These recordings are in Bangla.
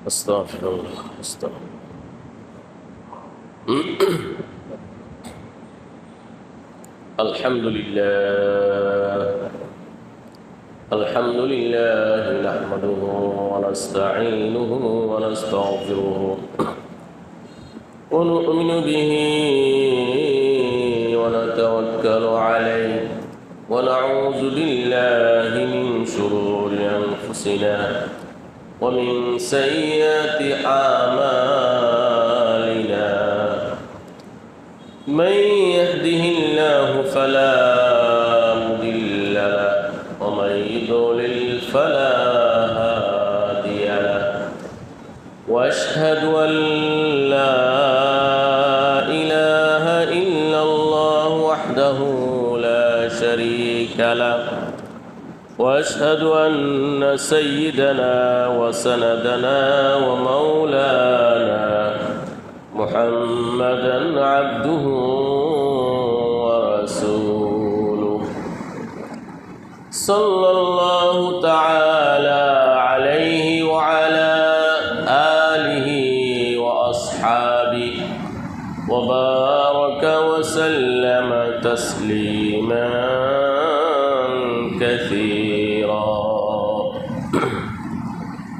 أستغفر الله أستغفر الحمد لله نحمده ونستعينه ونستغفره ونؤمن به ونتوكل عليه ونعوذ بالله من شرور أنفسنا ومن سيئات أعمالنا من يهده الله فلا مضل له ومن يضلل فلا هادي له وأشهد أن لا إله إلا الله وحده لا شريك له وأشهد أن سيدنا وسندنا ومولانا محمدًا عبده ورسوله صلى الله تعالى عليه وعلى آله وأصحابه وبارك وسلم تسليماً كثيرا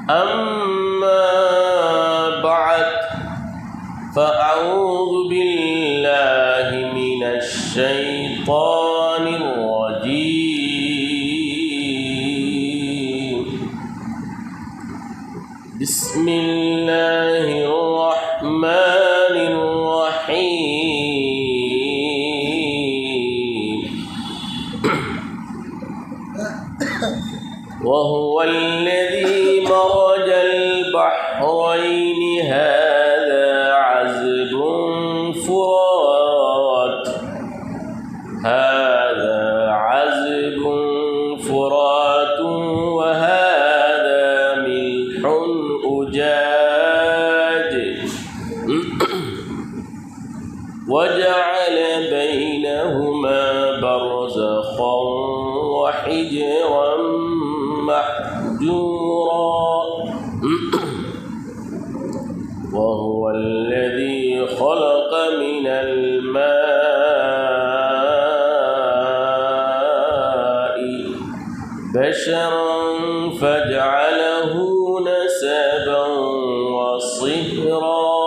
أما بعد فأعوذ بالله من الشيطان الرجيم بسم الله الرحمن الرحيم وهو الذي مرج البحرين هذا عذب فرات وهذا ملح أجاج وجعل بينهما برزخا وحجرا محجورا وهو الذي خلق من الماء بشرا فجعله نسبا وصهرا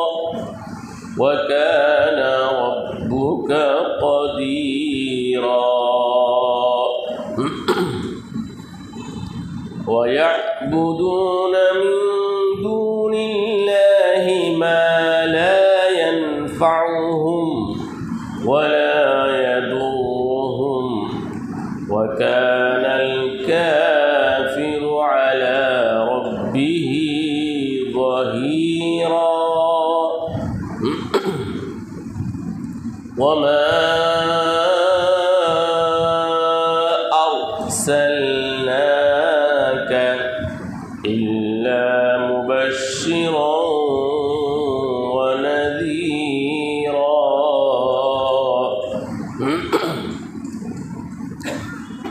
وكان ربك قديرا ويعبدون من دون الله ما لا ينفعهم ولا يضرهم وكان الكافر على ربه ظهيرا وما أرسلناك إلا مبشرا ونذيرا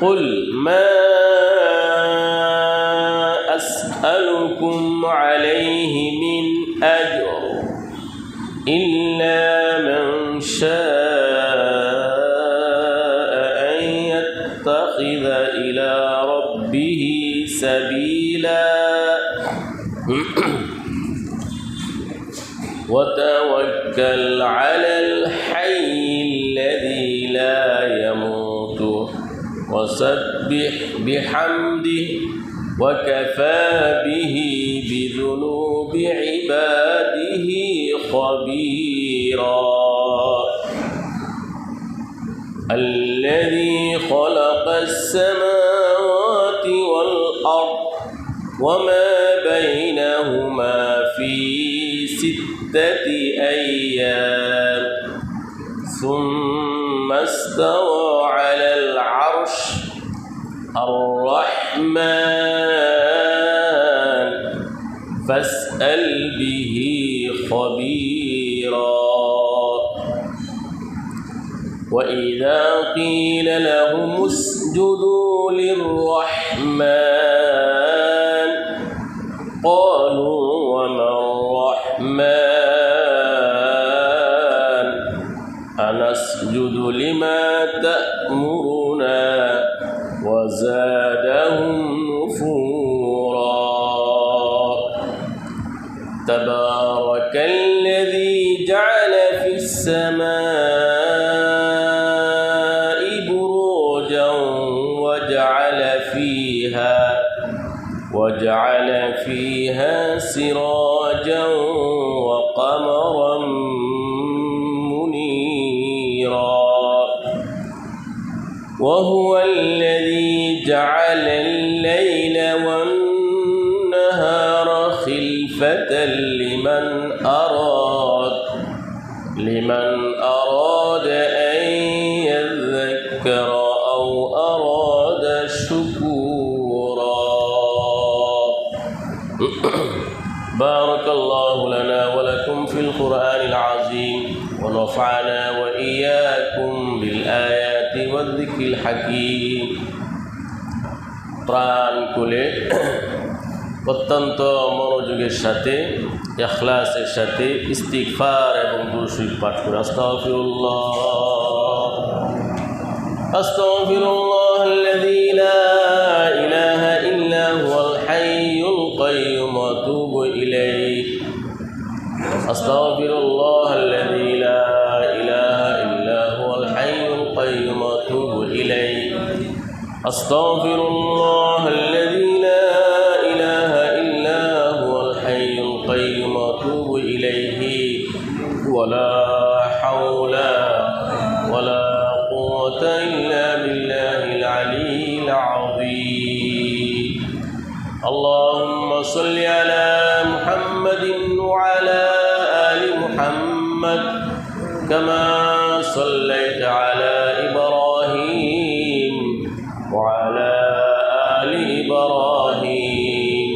قل ما أسألكم عليه من أجر إلا من شاء أن يتخذ إلى ربه سبيلا وتوكل على الحي الذي لا يموت وسبح بحمده وكفى به بذنوب عباده خبيرا الذي خلق السماوات والأرض وما بينهما في 6 أيام ثم استوى على العرش الرحمن فاسأل به خبيرا وإذا قيل لهم اسجدوا للرحمن قالوا وما وزادهم نفورا تبارك الذي جعل في السماء بروجا وجعل فيها سراجا وقمرا منيرا وهو الذي جعل الليل والنهار خلفة لمن أراد أن يذكر أو أراد شكورا. بارك الله لنا ولكم في القرآن العظيم ونفعنا وإياكم بالآيات والذكر الحكيم. প্রাণ খুলে অত্যন্ত মনোযোগের সাথে ইখলাসের সাথে ইস্তিগফার এবং দুরূদ শরীফ পাঠ করে আস্তাগফিরুল্লাহাল্লাযী লা ইলাহা ইল্লা হুয়াল হাইয়ুল কাইয়্যুম ওয়া আতুবু ইলাইহি আস্তাগফিরুল্লাহাল্লাযী লা ইলাহা ইল্লা হুয়াল হাইয়ুল কাইয়্যুম ওয়া আতুবু ইলাইহি আস্তাগফিরুল্লাহাল্লাযী ولا حول ولا قوة إلا بالله العلي العظيم. اللهم صل على محمد وعلى آل محمد كما صليت على إبراهيم وعلى آل إبراهيم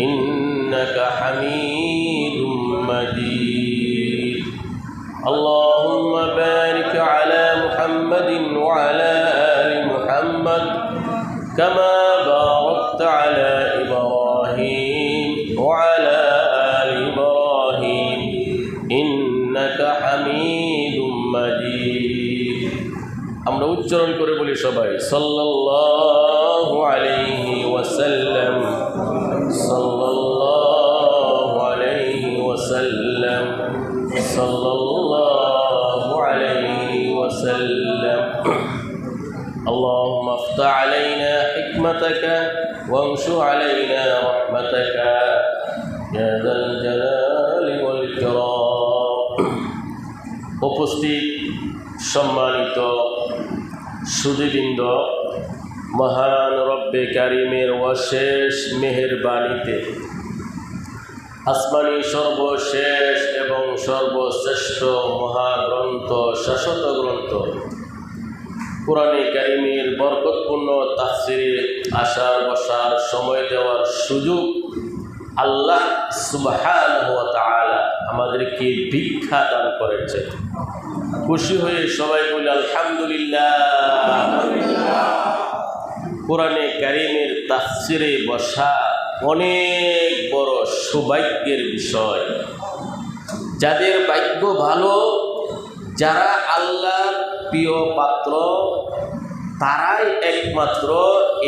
إنك حميد مجيد. اللهم بارك على محمد وعلى آل محمد كما باركت على إبراهيم وعلى آل إبراهيم إنك حميد مجيد. আমরা উচ্চারণ করে বলি সবাই সাল্লাল্লাহু আলাইহি ওয়াসাল্লাম সাল্লাল্লাহু আলাইহি ওয়াসাল্লাম সাল্লাল্লাহু আলাইহি ওয়াসাল্লাম. اللهم افتح علينا حكمتك وانشر علينا رحمتك يا ذا الجلال والإكرام. উপস্থিত সম্মানিত সুধীবৃন্দ, মহান রব্বে কারিমের অশেষ মেহেরবানিতে আসমানি সর্বশেষ এবং সর্বশ্রেষ্ঠ মহাগ্রন্থ শাশ্বত গ্রন্থ কোরআনে কারিমের বরকতপূর্ণ তাফসিরে আসার বসার সময় দেওয়ার সুযোগ আল্লাহ সুবহানাহু ওয়া তাআলা আমাদেরকে ভিক্ষা দান করেছে। খুশি হয়ে সবাই বলি আলহামদুলিল্লাহ। কোরআনে কারিমের তাফসিরে বসা অনেক বড় সৌভাগ্যের বিষয়। যাদের ভাগ্য ভালো, যারা আল্লাহর প্রিয় পাত্র, তারাই একমাত্র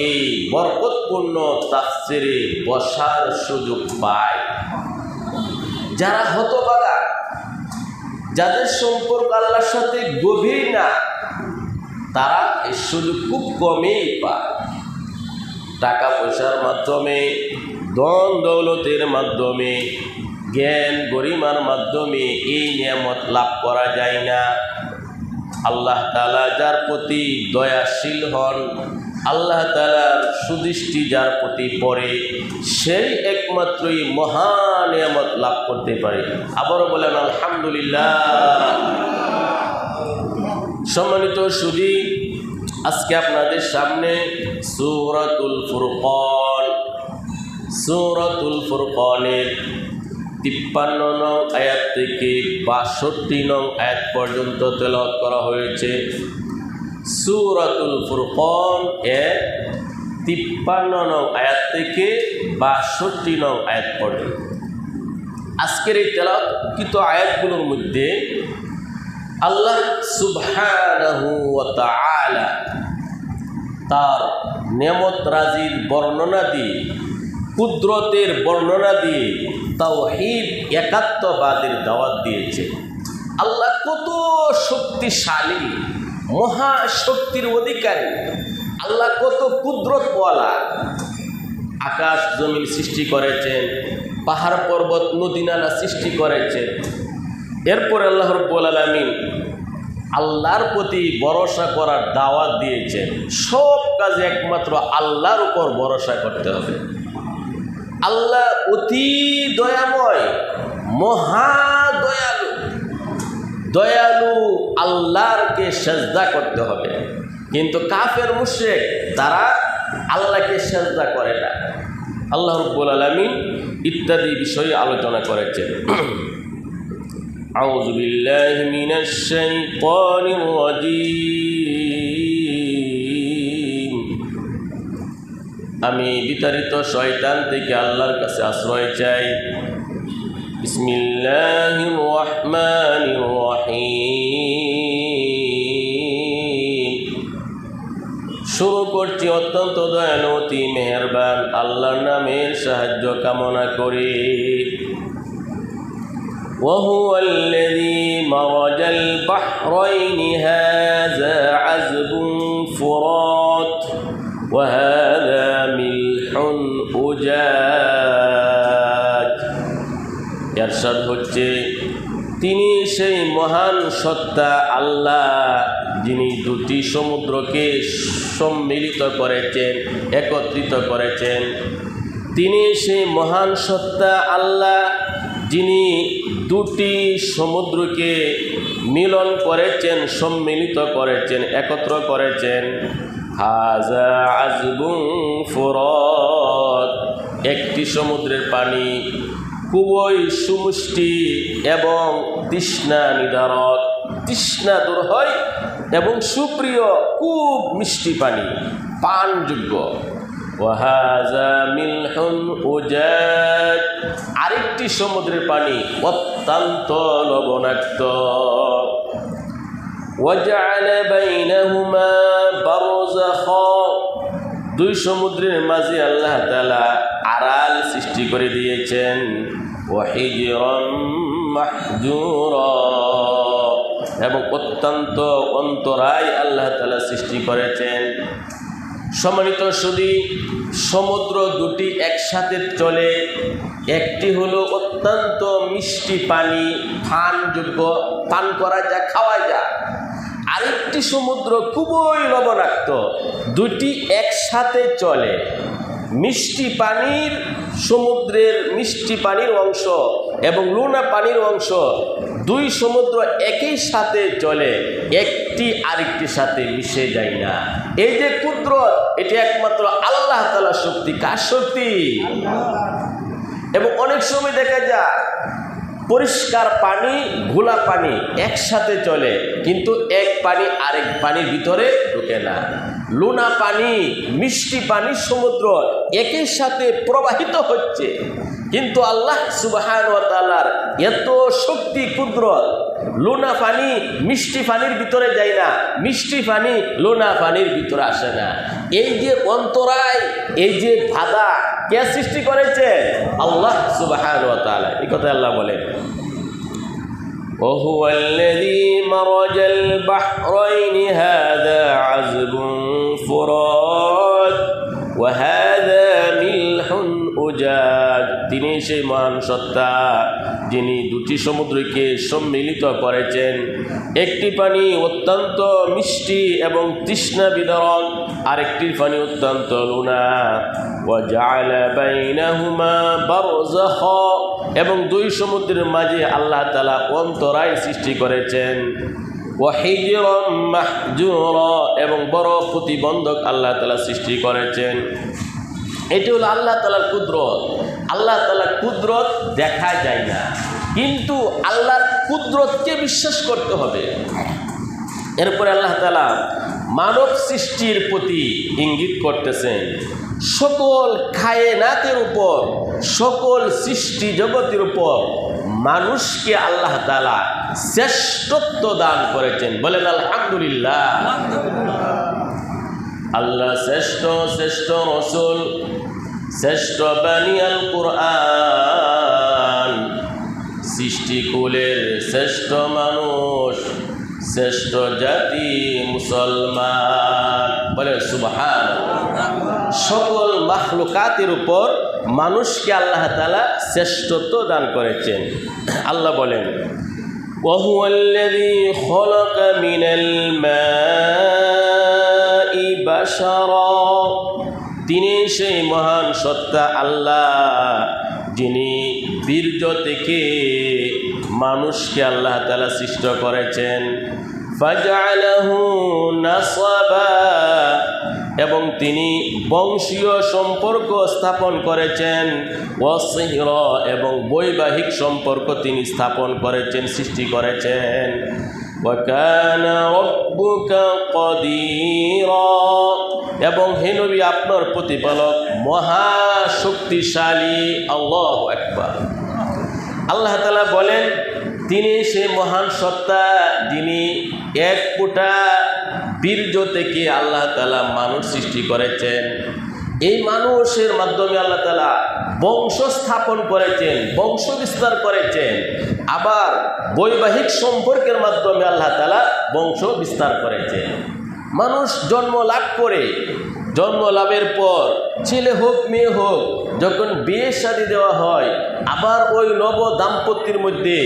এই বরকতপূর্ণ তাফসিরে বসার সুযোগ পায়। যারা হতভাগা, যাদের সম্পর্ক আল্লাহর সাথে গভীর না, তারা এই সুযোগ খুব কমই পায়। টাকা পয়সার মাধ্যমে, ধন দৌলতের মাধ্যমে, জ্ঞান গরিমার মাধ্যমে এই নিয়ামত লাভ করা যায় না। আল্লাহ তাআলা যার প্রতি দয়াশীল হন, আল্লাহ তাআলার সুদৃষ্টি যার প্রতি পড়ে, সেই একমাত্রই মহান নিয়ামত লাভ করতে পারে। আবারও বলেন আলহামদুলিল্লাহ। সম্মানিত সুধী, আজকে আপনাদের সামনে সূরাতুল ফুরকানের 53 নং আয়াত থেকে 62 নং আয়াত পর্যন্ত তেলাওয়াত করা হয়েছে। সূরাতুল ফুরকান এর 53 নং আয়াত থেকে 62 নং আয়াত পর্যন্ত। আজকের এই তেলাওয়াতকৃত আয়াতগুলোর মধ্যে আল্লাহ সুবহানাহু ওয়া তাআলা তার নেমত রাজির বর্ণনা দিয়ে, কুদরতের বর্ণনা দিয়ে তাওহীদ একাত্মবাদের দাওয়াত দিয়েছে। আল্লাহ কত শক্তিশালী, মহাশক্তির অধিকারী, আল্লাহ কত কুদরতওয়ালা। আকাশ জমিন সৃষ্টি করেছেন, পাহাড় পর্বত নদী নালা সৃষ্টি করেছেন। এরপর আল্লাহ রাব্বুল আলামিন আল্লাহর প্রতি ভরসা করার দাওয়াত দিয়েছেন। সব কাজে একমাত্র আল্লাহর উপর ভরসা করতে হবে। আল্লাহ অতি দয়াময়, মহাদয়ালু। দয়ালু আল্লাহকে সেজদা করতে হবে, কিন্তু কাফের মুশরিক তারা আল্লাহকে সেজদা করে না। আল্লাহ রাব্বুল আলামিন ইত্যাদি বিষয়ে আলোচনা করেছেন। আউযু বিল্লাহি মিনাশ শাইতানির রাজীম। আমি বিতাড়িত শয়তান থেকে আল্লাহর কাছে আশ্রয় চাই। বিসমিল্লাহির রহমানির রহিম। শুরু করছি অত্যন্ত দয়ালু অতি মেহেরবান আল্লাহর নামের সাহায্য কামনা করি। وهو الذي مرج البحرين هذا عذب فرات وهذا ملح أجاج। ইরশাদ হচ্ছে, তিনি সেই মহান সত্তা আল্লাহ যিনি দুটি সমুদ্রকে সম্মিলিত করেছেন, একত্রিত করেছেন। তিনি সেই মহান সত্তা আল্লাহ যিনি দুটি সমুদ্রকে মিলন করেছেন, সম্মিলিত করেছেন, একত্র করেছেন। হাযা আযবুন ফুরাত, একটি সমুদ্রের পানি খুবই সুমিষ্টি এবং তৃষ্ণা নিবারক, তৃষ্ণা দূর হয় এবং সুপ্রিয়, খুব মিষ্টি পানি, পানযোগ্য। ওয়াহাযা মিলহুন উজাজ, আরেকটি সমুদ্রের পানি অত্যন্ত লবণাক্ত। ওয়াজআলা বাইনাহুমা বারযাখা, দুই সমুদ্রের মাঝে আল্লাহ তাআলা আড়াল সৃষ্টি করে দিয়েছেন। ওয়া হিজরাম মাহজুরা, এবং অত্যন্ত অন্তরায় আল্লাহ তাআলা সৃষ্টি করেছেন। সম্মানিত সুধী, সমুদ্র দুটি একসাথে চলে। একটি হলো অত্যন্ত মিষ্টি পানি, পানযোগ্য, পান করা যায়, খাওয়া যায়। আরেকটি সমুদ্র খুবই লবণাক্ত। দুটি একসাথে চলে। মিষ্টি পানির, সমুদ্রের মিষ্টি পানির অংশ এবং লোনা পানির অংশ, দুই সমুদ্র একই সাথে চলে, একটি আরেকটির সাথে মিশে যায় না। এই যে কুদরত, এটি একমাত্র আল্লাহ তাআলার শক্তি। কার শক্তি? এবং অনেক সময় দেখা যায় পরিষ্কার পানি, ঘোলা পানি একসাথে চলে, কিন্তু এক পানি আরেক পানির ভিতরে ঢোকে না। লোনা পানি, মিষ্টি পানি, সমুদ্র একই সাথে প্রবাহিত হচ্ছে, কিন্তু আল্লাহ সুবহানাহু ওয়া তাআলার এত শক্তি, কুদরত, লোনা পানি মিষ্টি পানির ভিতরে যায় না, মিষ্টি পানি লোনা পানির ভিতরে আসে না। এই যে অন্তরায়, এই যে বাধা কে সৃষ্টি করেছে? আল্লাহ সুবহানাহু ওয়া তাআলা। এই কথা আল্লাহ বলেন, وهو الذي مرج البحرين هذا عذب فرات وهذا ملح أجاج। তিনি সেই মহান সত্তা যিনি দুটি সমুদ্রকে সম্মিলিত করেছেন। একটি পানি অত্যন্ত মিষ্টি এবং তৃষ্ণা বিদারক, আরেকটি পানি অত্যন্ত লোনা। وجعل بينهما برزخا, এবং দুই সমুদ্রের মাঝে আল্লাহ তাআলা অন্তরায় সৃষ্টি করেছেন। ওয়াহিজরাম মাহজুরা, এবং বড় প্রতিবন্ধক আল্লাহ তাআলা সৃষ্টি করেছেন। এটি হলো আল্লাহ তাআলার কুদরত। আল্লাহ তাআলার কুদরত দেখা যায় না, কিন্তু আল্লাহর কুদরতকে বিশ্বাস করতে হবে। এরপরে আল্লাহ তাআলা মানব সৃষ্টির প্রতি ইঙ্গিত করতেছেন। সকল কায়নাতের উপর, সকল সৃষ্টি জগতের উপর মানুষকে আল্লাহ তাআলা শ্রেষ্ঠত্ব দান করেছেন। বলেন আলহামদুলিল্লাহ। আল্লাহ শ্রেষ্ঠ শ্রেষ্ঠ রসুল, শ্রেষ্ঠ বানী আল কুরআন, সৃষ্টিকুলের শ্রেষ্ঠ মানুষ, শ্রেষ্ঠ জাতি মুসলমান। বলে সুবহানাল্লাহ। সকল মাখলুকাতের উপর মানুষকে আল্লাহ তাআলা শ্রেষ্ঠত্ব দান করেছেন। আল্লাহ বলেন, ওয়াহুয়াল্লাযী খালাকা মিনাল মাই বাশারা, তিনি সেই মহান সত্তা আল্লাহ যিনি বীর্য থেকে মানুষকে আল্লাহ তাআলা সৃষ্টি করেছেন। ফাজআলাহু নাসাবা, এবং তিনি বংশীয় সম্পর্ক স্থাপন করেছেন। ওয়াসিহরা, এবং বৈবাহিক সম্পর্ক তিনি স্থাপন করেছেন, সৃষ্টি করেছেন। ওয়া কানা রাব্বুকা কাদিরা, এবং হে নবী আপনার প্রতিপালক মহা শক্তিশালী। আল্লাহু আকবার। আল্লাহ তাআলা বলেন তিনি সে মহান সত্তা যিনি এক ফোঁটা বীর্য থেকে আল্লাহ তাআলা মানুষ সৃষ্টি করেছেন। এই মানুষের মাধ্যমে আল্লাহ তাআলা বংশ স্থাপন করেছেন, বংশ বিস্তার করেছেন। আবার বৈবাহিক সম্পর্কের মাধ্যমে আল্লাহ তাআলা বংশ বিস্তার করেছেন। মানুষ জন্ম লাভ করে, জন্ম লাভের পর ছেলে হোক মেয়ে হোক, যখন বিয়ে শাদী দেওয়া হয়, আবার ওই নব দাম্পত্যের মধ্যে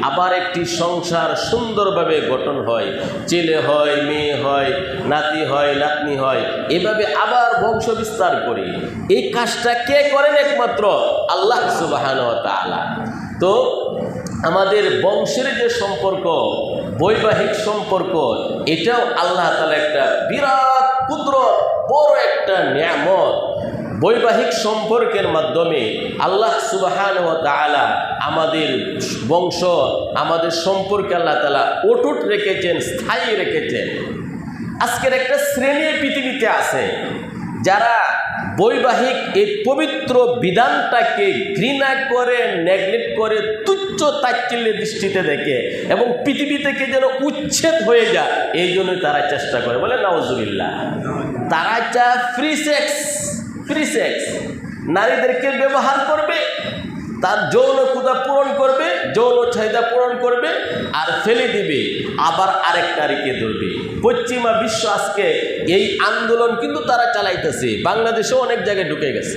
আবার একটি সংসার সুন্দরভাবে গঠন হয়। ছেলে হয়, মেয়ে হয়, নাতি হয়, নাতনি হয়, এভাবে আবার বংশ বিস্তার করে। এই কাজটা কে করেন? একমাত্র আল্লাহ সুবহানাহু ওয়া তাআলা। তো আমাদের বংশের যে সম্পর্ক, বৈবাহিক সম্পর্ক, এটাও আল্লাহ তাআলা একটা বিরাট ক্ষুদ্র বড় একটা নিয়ামত। বৈবাহিক সম্পর্কের মাধ্যমে আল্লাহ সুবহানাহু ওয়া তাআলা আমাদের বংশ, আমাদের সম্পর্কে আল্লাহ তাআলা অটুট রেখেছেন, স্থায়ী রেখেছেন। আজকের একটা শ্রেণী পৃথিবীতে আছে যারা বৈবাহিক এই পবিত্র বিধানটাকে ঘৃণা করে, নেগলেক্ট করে, তুচ্ছ তাচ্ছিল্যের দৃষ্টিতে দেখে এবং পৃথিবী থেকে যেন উচ্ছেদ হয়ে যায়, এই জন্যই তারা চেষ্টা করে। বলে নাউজুবিল্লাহ। তারা চায় ফ্রি সেক্স, ফ্রি সেক্স। নারীদেরকে ব্যবহার করবে, তার যৌন ক্ষুধা পূরণ করবে, যৌন চাহিদা পূরণ করবে, আর ফেলে দিবে, আবার আরেক নারীকে ধরবে। পশ্চিমা বিশ্ব আজকে এই আন্দোলন কিন্তু তারা চালাইতেছে, বাংলাদেশেও অনেক জায়গায় ঢুকে গেছে।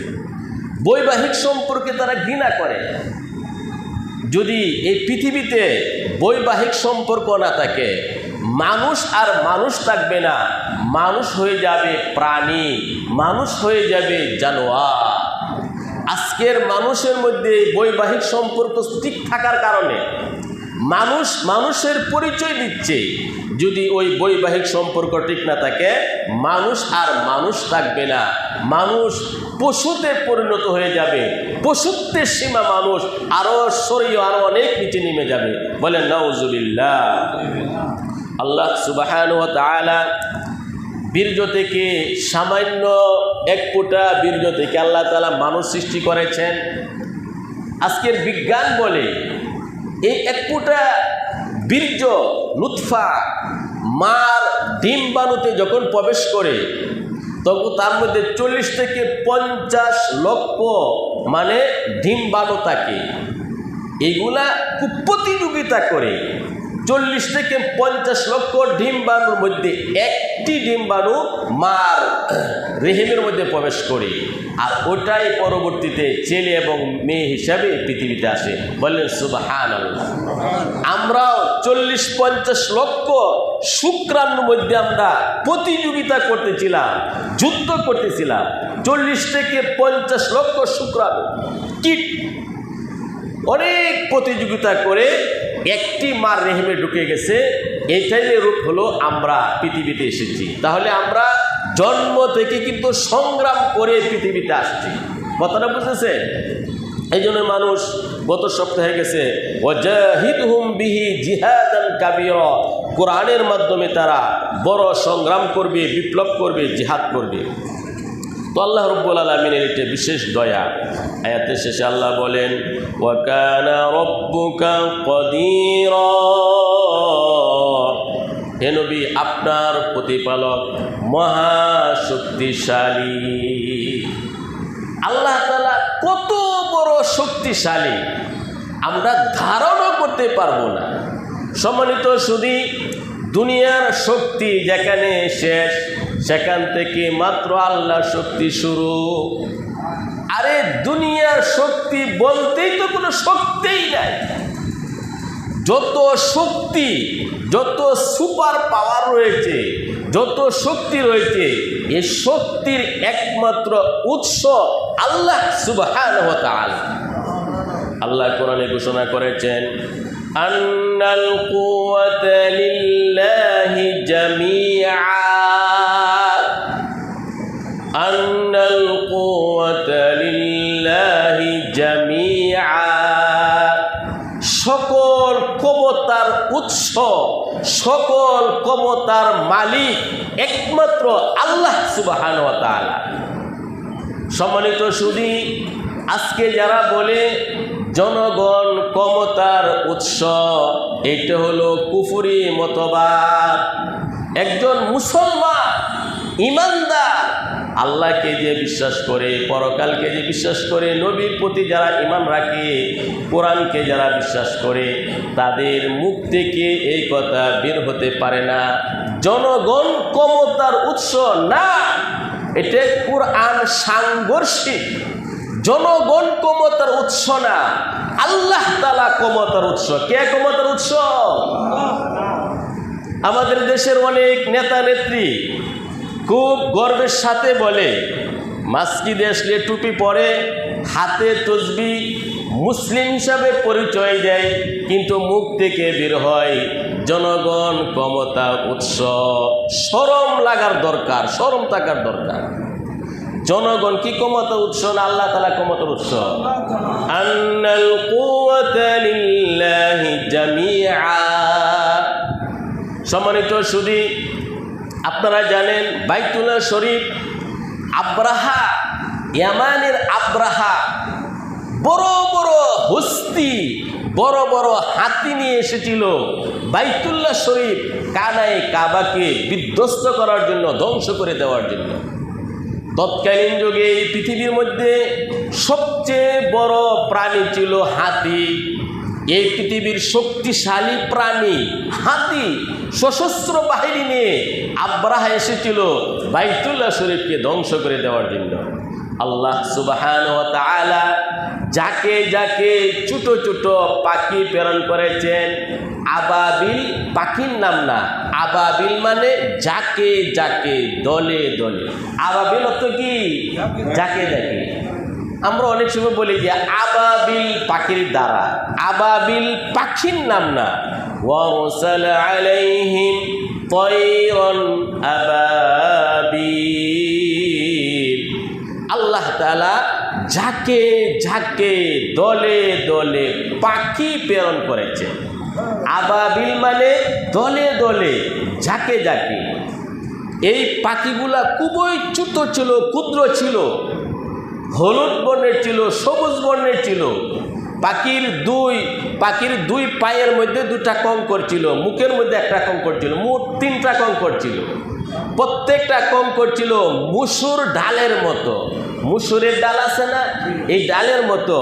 বৈবাহিক সম্পর্কে তারা ঘৃণা করে। যদি এই পৃথিবীতে বৈবাহিক সম্পর্ক না থাকে, মানুষ আর মানুষ থাকবে না, মানুষ হয়ে যাবে প্রাণী, মানুষ হয়ে যাবে জানোয়ার। আজকের মানুষের মধ্যে বৈবাহিক সম্পর্ক ঠিক থাকার কারণে মানুষ মানুষের পরিচয় দিচ্ছে। যদি ওই বৈবাহিক সম্পর্ক ঠিক না থাকে, মানুষ আর মানুষ থাকবে না, মানুষ পশুতে পরিণত হয়ে যাবে। পশুত্বের সীমা মানুষ আরো সরিয়ে আরো অনেক নিচে নেমে যাবে। বলে নাউজুবিল্লাহ। আল্লাহ সুবহানাহু ওয়া তাআলা বীর্য থেকে, সামান্য এক ফোঁটা বীর্য থেকে আল্লাহ তাআলা মানুষ সৃষ্টি করেছেন। আজকের বিজ্ঞান বলে এই এক ফোঁটা বীর্য লুৎফা মার ডিম্বাণুতে যখন প্রবেশ করে, তখন তার মধ্যে 40 থেকে 50 লক্ষ মানে ডিম্বাণু থাকে। এইগুলা খুব প্রতিযোগিতা করে। 40 থেকে 50 লক্ষ ডিম্বাণুর মধ্যে একটি ডিম্বাণু মার রেহেমের মধ্যে প্রবেশ করে, আর ওটাই পরবর্তীতে ছেলে এবং মেয়ে হিসাবে পৃথিবীতে আসে। বললেন সুবহানাল্লাহ। আমরাও 40-50 লক্ষ শুক্রাণুর মধ্যে আমরা প্রতিযোগিতা করতেছিলাম, যুদ্ধ করতেছিলাম। 40 থেকে 50 লক্ষ শুক্রাণু কীট অনেক প্রতিযোগিতা করে একটি মার রেহেমে ঢুকে গেছে। এইটাই রূপ হলো আমরা পৃথিবীতে এসেছি। তাহলে আমরা জন্ম থেকে কিন্তু সংগ্রাম করে পৃথিবীতে আসছি। কথাটা বুঝেছেন? এই জন্য মানুষ গত সপ্তাহে গেছে ওয়াজাহিদহুম বিহি জিহাদান কাবীরা, কোরআনের মাধ্যমে তারা বড় সংগ্রাম করবে, বিপ্লব করবে, জিহাদ করবে। তো আল্লাহ রাব্বুল আলামিনের এটা বিশেষ দয়া। আয়াতের শেষে আল্লাহ বলেন ওয়া কানা রাব্বুকা কাদিরা, হে নবী আপনার প্রতিপালক মহাশক্তিশালী। আল্লাহ তাআলা কত বড় শক্তিশালী আমরা ধারণা করতে পারবো না। সম্মানিত শুধু দুনিয়ার শক্তি যেখানে শেষ সেখান থেকে মাত্র আল্লাহর শক্তি শুরু। আরে দুনিয়ার শক্তি বলতেই তো কোনো শক্তিই নাই। যত শক্তি, যত সুপার পাওয়ার রয়েছে, যত শক্তি রয়েছে, এই শক্তির একমাত্র উৎস আল্লাহ সুবহানাহু ওয়া তাআলা। আল্লাহ কোরআনে ঘোষণা করেছেন আন্নাল কুওয়াতা লিল্লাহি জামিআ, আন্নাল কুওয়াতা লিল্লাহি জামিআ। সকল ক্ষমতার উৎস, সকল ক্ষমতার মালিক একমাত্র আল্লাহ সুবহানাহু ওয়া তাআলা। সম্মানিত সুধী, আজকে যারা বলে জনগণ ক্ষমতার উৎস, এটা হলো কুফরি মতবাদ। একজন মুসলমান ইমানদার আল্লাহকে যে বিশ্বাস করে, পরকালকে যে বিশ্বাস করে, নবীর প্রতি যারা ঈমান রাখে, কোরআনকে যারা বিশ্বাস করে, তাদের মুখ থেকে এই কথা বের হতে পারে না জনগণ ক্ষমতার উৎস না। এটা কোরআন সাংঘর্ষিক। জনগণ ক্ষমতার উৎস না, আল্লাহ তাআলা ক্ষমতার উৎস। কে ক্ষমতার উৎস? আমাদের দেশের অনেক নেতা নেত্রী খুব গর্বের সাথে বলে, মসজিদে আসলে টুপি পরে, হাতে তসবিহ, মুসলিম হিসাবে পরিচয় দেয়, কিন্তু মুখ থেকে বের হয় জনগণ ক্ষমতার উৎস। শরম লাগার দরকার, শরম থাকার দরকার। জনগণ কি ক্ষমতার উৎস না আল্লাহ তাআলা ক্ষমতার উৎস? আন্নাল কুওয়াতা লিল্লাহি জামিআ। সম্মানিত সুধী, আপনারা জানেন বাইতুল্লাহ শরীফ আব্রাহা, ইয়ামানের আব্রাহা বড় বড় হস্তি, বড় বড় হাতি নিয়ে এসেছিল বাইতুল্লাহ শরীফ কাবাকে বিধ্বস্ত করার জন্য, ধ্বংস করে দেওয়ার জন্য। তৎকালীন যুগে এই পৃথিবীর মধ্যে সবচেয়ে বড় প্রাণী ছিল হাতি। এই পৃথিবীর শক্তিশালী প্রাণী হাতি, সশস্ত্র বাহিনী নিয়ে আব্রাহা এসেছিল বাইতুল্লাহ শরীফকে ধ্বংস করে দেওয়ার জন্য। আল্লাহ সুবহানাহু ওয়া তাআলা যাকে যাকে ছোট ছোট পাখি প্রেরণ করেছেন, আবাবিল পাখির নাম না, আবাবিল মানে যাকে যাকে, দলে দলে। আবাবিল অর্থ কি? যাকে যাকে। আমরা অনেক সময় বলি যে আবাবিল পাখির দ্বারা, আবাবিল পাখির নাম না। ওয়ারসালা আলাইহিম তায়রান আবাবিল। আল্লাহ তাআলা যাকে যাকে, দলে দলে পাখি প্রেরণ করেছে। আবাবিল মানে দলে দলে, যাকে যাকে। এই পাখিগুলা খুবই ছোট ছিল, ক্ষুদ্র ছিল, হলুদ বর্ণের ছিল, সবুজ বর্ণের ছিল। পাখির দুই পায়ের মধ্যে দুটা কঙ্কর ছিল, মুখের মধ্যে একটা কঙ্কর ছিল, মোট 3টা কঙ্কর ছিল। প্রত্যেকটা কঙ্কর ছিল মুসুর ডালের মতো। মুসুরের ডাল আছে না, এই ডালের মতো।